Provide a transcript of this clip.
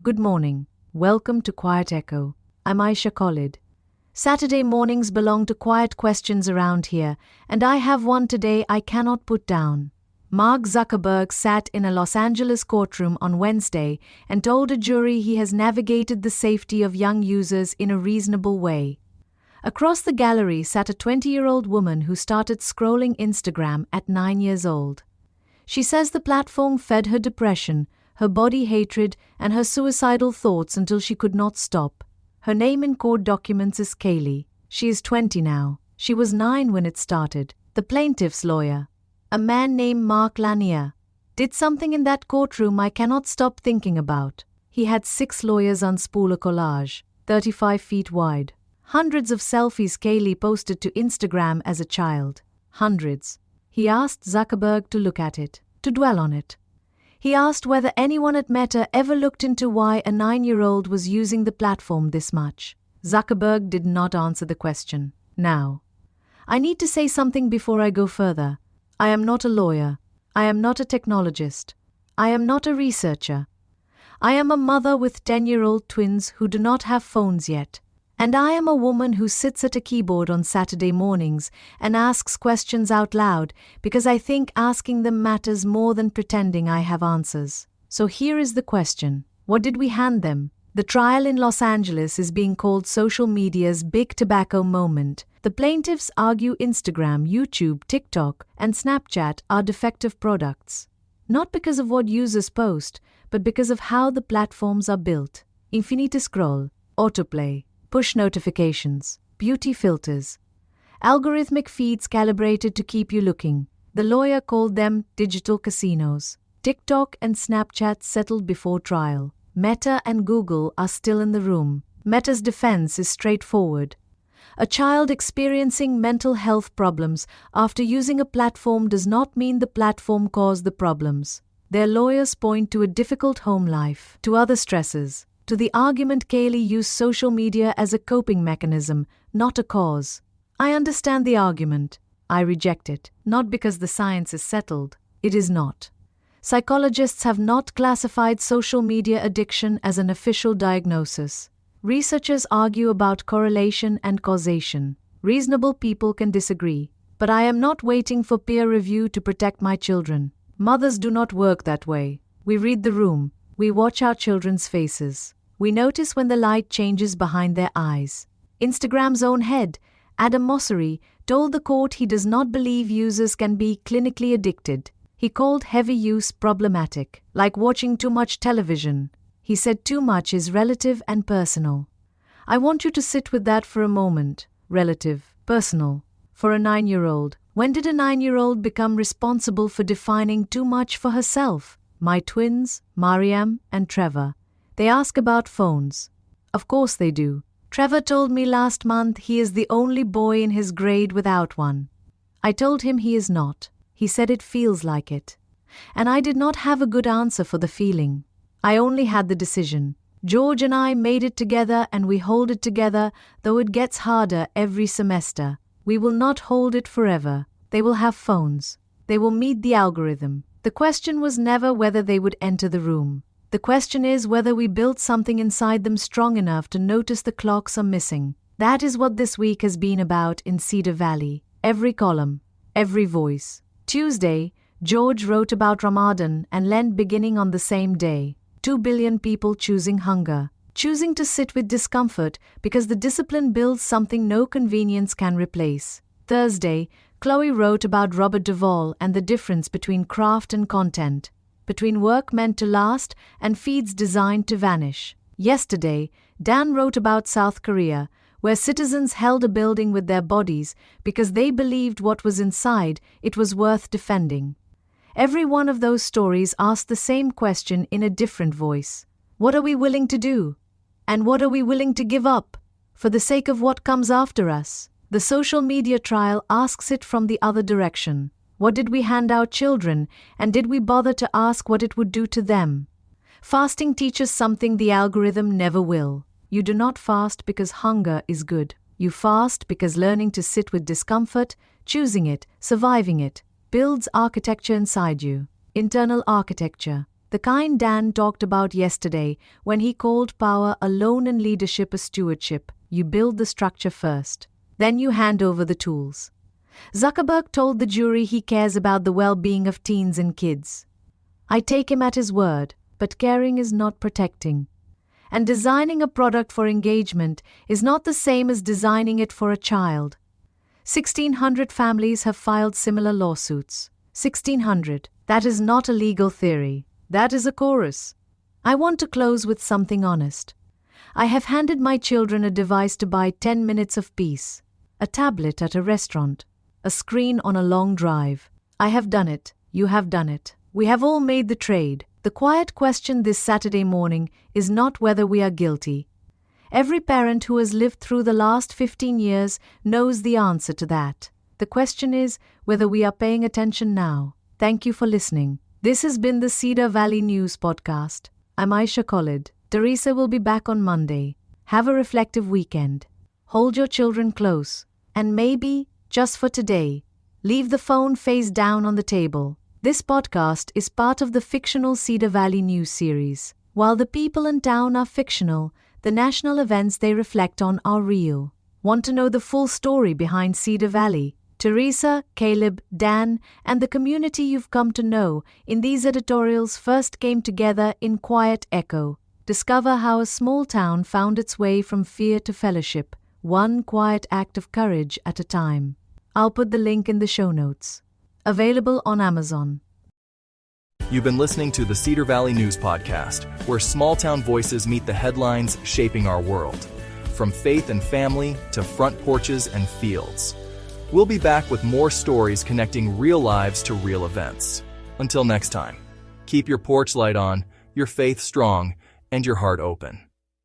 Good morning. Welcome to Quiet Echo. I'm Aisha Khalid. Saturday mornings belong to quiet questions around here, and I have one today I cannot put down. Mark Zuckerberg sat in a Los Angeles courtroom on Wednesday and told a jury he has navigated the safety of young users in a reasonable way. Across the gallery sat a 20-year-old woman who started scrolling Instagram at 9 years old. She says the platform fed her depression, her body hatred, and her suicidal thoughts until she could not stop. Her name in court documents is Kaylee. She is 20 now. She was 9 when it started. The plaintiff's lawyer, a man named Mark Lanier, did something in that courtroom I cannot stop thinking about. He had 6 lawyers unspool a collage, 35 feet wide. Hundreds of selfies Kaylee posted to Instagram as a child. Hundreds. He asked Zuckerberg to look at it, to dwell on it. He asked whether anyone at Meta ever looked into why a 9-year-old was using the platform this much. Zuckerberg did not answer the question. Now, I need to say something before I go further. I am not a lawyer. I am not a technologist. I am not a researcher. I am a mother with 10-year-old twins who do not have phones yet. And I am a woman who sits at a keyboard on Saturday mornings and asks questions out loud because I think asking them matters more than pretending I have answers. So here is the question. What did we hand them? The trial in Los Angeles is being called social media's big tobacco moment. The plaintiffs argue Instagram, YouTube, TikTok, and Snapchat are defective products. Not because of what users post, but because of how the platforms are built. Infinite scroll, autoplay, push notifications, beauty filters, algorithmic feeds calibrated to keep you looking. The lawyer called them digital casinos. TikTok and Snapchat settled before trial. Meta and Google are still in the room. Meta's defense is straightforward. A child experiencing mental health problems after using a platform does not mean the platform caused the problems. Their lawyers point to a difficult home life, to other stresses, to the argument Kaylee used social media as a coping mechanism, not a cause. I understand the argument. I reject it, not because the science is settled. It is not. Psychologists have not classified social media addiction as an official diagnosis. Researchers argue about correlation and causation. Reasonable people can disagree. But I am not waiting for peer review to protect my children. Mothers do not work that way. We read the room. We watch our children's faces. We notice when the light changes behind their eyes. Instagram's own head, Adam Mosseri, told the court he does not believe users can be clinically addicted. He called heavy use problematic, like watching too much television. He said too much is relative and personal. I want you to sit with that for a moment. Relative, personal. For a 9-year-old, when did a 9-year-old become responsible for defining too much for herself? My twins, Mariam and Trevor. They ask about phones. Of course they do. Trevor told me last month he is the only boy in his grade without one. I told him he is not. He said it feels like it. And I did not have a good answer for the feeling. I only had the decision. George and I made it together and we hold it together, though it gets harder every semester. We will not hold it forever. They will have phones. They will meet the algorithm. The question was never whether they would enter the room. The question is whether we built something inside them strong enough to notice the clocks are missing. That is what this week has been about in Cedar Valley. Every column, every voice. Tuesday, George wrote about Ramadan and Lent beginning on the same day. 2 billion people choosing hunger, choosing to sit with discomfort because the discipline builds something no convenience can replace. Thursday, Chloe wrote about Robert Duvall and the difference between craft and content, between work meant to last and feeds designed to vanish. Yesterday, Dan wrote about South Korea, where citizens held a building with their bodies because they believed what was inside it was worth defending. Every one of those stories asked the same question in a different voice. What are we willing to do? And what are we willing to give up for the sake of what comes after us? The social media trial asks it from the other direction. What did we hand our children, and did we bother to ask what it would do to them? Fasting teaches something the algorithm never will. You do not fast because hunger is good. You fast because learning to sit with discomfort, choosing it, surviving it, builds architecture inside you. Internal architecture. The kind Dan talked about yesterday when he called power alone and leadership a stewardship. You build the structure first, then you hand over the tools. Zuckerberg told the jury he cares about the well-being of teens and kids. I take him at his word, but caring is not protecting. And designing a product for engagement is not the same as designing it for a child. 1,600 families have filed similar lawsuits. 1,600. That is not a legal theory. That is a chorus. I want to close with something honest. I have handed my children a device to buy 10 minutes of peace, a tablet at a restaurant, a screen on a long drive. I have done it. You have done it. We have all made the trade. The quiet question this Saturday morning is not whether we are guilty. Every parent who has lived through the last 15 years knows the answer to that. The question is whether we are paying attention now. Thank you for listening. This has been the Cedar Valley News Podcast. I'm Aisha Khalid. Teresa will be back on Monday. Have a reflective weekend. Hold your children close. And maybe, just for today, leave the phone face down on the table. This podcast is part of the fictional Cedar Valley News series. While the people in town are fictional, the national events they reflect on are real. Want to know the full story behind Cedar Valley? Teresa, Caleb, Dan, and the community you've come to know in these editorials first came together in Quiet Echo. Discover how a small town found its way from fear to fellowship, one quiet act of courage at a time. I'll put the link in the show notes. Available on Amazon. You've been listening to the Cedar Valley News Podcast, where small-town voices meet the headlines shaping our world. From faith and family to front porches and fields. We'll be back with more stories connecting real lives to real events. Until next time, keep your porch light on, your faith strong, and your heart open.